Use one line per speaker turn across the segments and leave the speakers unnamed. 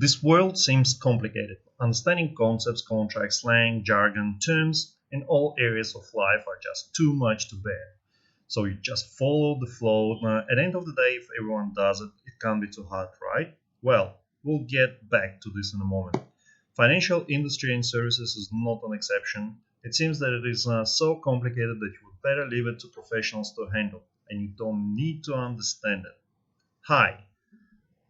This world seems complicated. Understanding concepts, contracts, slang, jargon, terms in all areas of life are just too much to bear. So you just follow the flow. At the end of the day, if everyone does it, it can't be too hard, right? Well, we'll get back to this in a moment. Financial industry and services is not an exception. It seems that it is so complicated that you would better leave it to professionals to handle, and you don't need to understand it. Hi,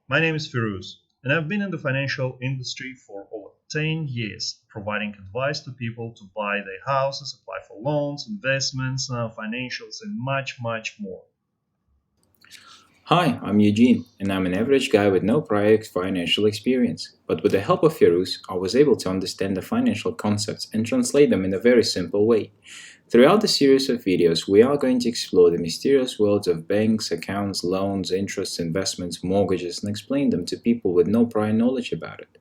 my name is Firuz, and I've been in the financial industry for over 10 years, providing advice to people to buy their houses, apply for loans, investments, financials, and much, much more.
Hi, I'm Eugene, and I'm an average guy with no prior financial experience. But with the help of Firuz, I was able to understand the financial concepts and translate them in a very simple way. Throughout the series of videos, we are going to explore the mysterious worlds of banks, accounts, loans, interests, investments, mortgages, and explain them to people with no prior knowledge about it.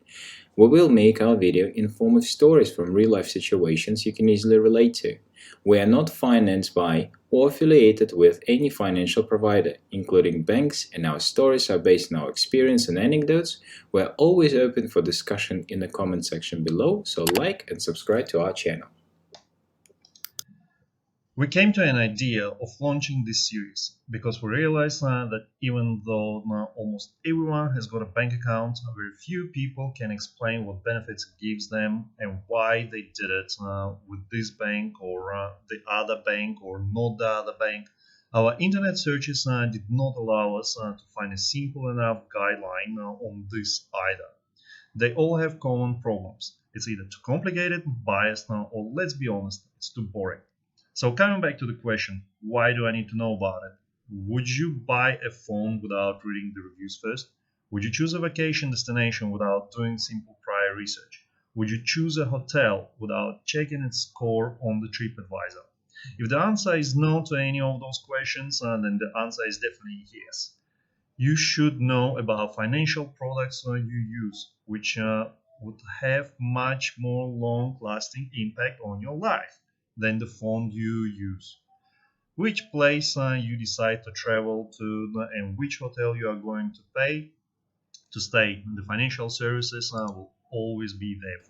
We will make our video in form of stories from real-life situations you can easily relate to. We are not financed by or affiliated with any financial provider, including banks, and our stories are based on our experience and anecdotes. We're always open for discussion in the comment section below, so like and subscribe to our channel.
We came to an idea of launching this series because we realized that even though almost everyone has got a bank account, very few people can explain what benefits it gives them and why they did it with this bank or the other bank or not the other bank. Our internet searches did not allow us to find a simple enough guideline on this either. They all have common problems. It's either too complicated, biased, or let's be honest, it's too boring. So coming back to the question, why do I need to know about it? Would you buy a phone without reading the reviews first? Would you choose a vacation destination without doing simple prior research? Would you choose a hotel without checking its score on the TripAdvisor? If the answer is no to any of those questions, then the answer is definitely yes. You should know about financial products you use, which would have much more long-lasting impact on your life than the phone you use. Which place you decide to travel to and which hotel you are going to pay to stay. The financial services will always be there.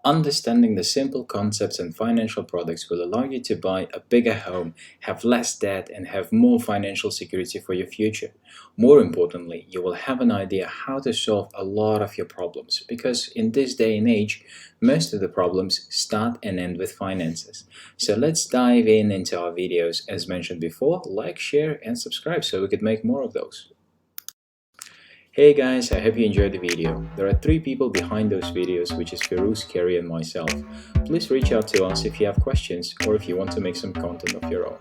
Understanding the simple concepts and financial products will allow you to buy a bigger home, have less debt, and have more financial security for your future. More importantly, you will have an idea how to solve a lot of your problems because in this day and age, most of the problems start and end with finances. So let's dive into our videos. As mentioned before, like, share, and subscribe so we could make more of those. Hey guys, I hope you enjoyed the video. There are 3 people behind those videos, which is Firuz, Kerry, and myself. Please reach out to us if you have questions or if you want to make some content of your own.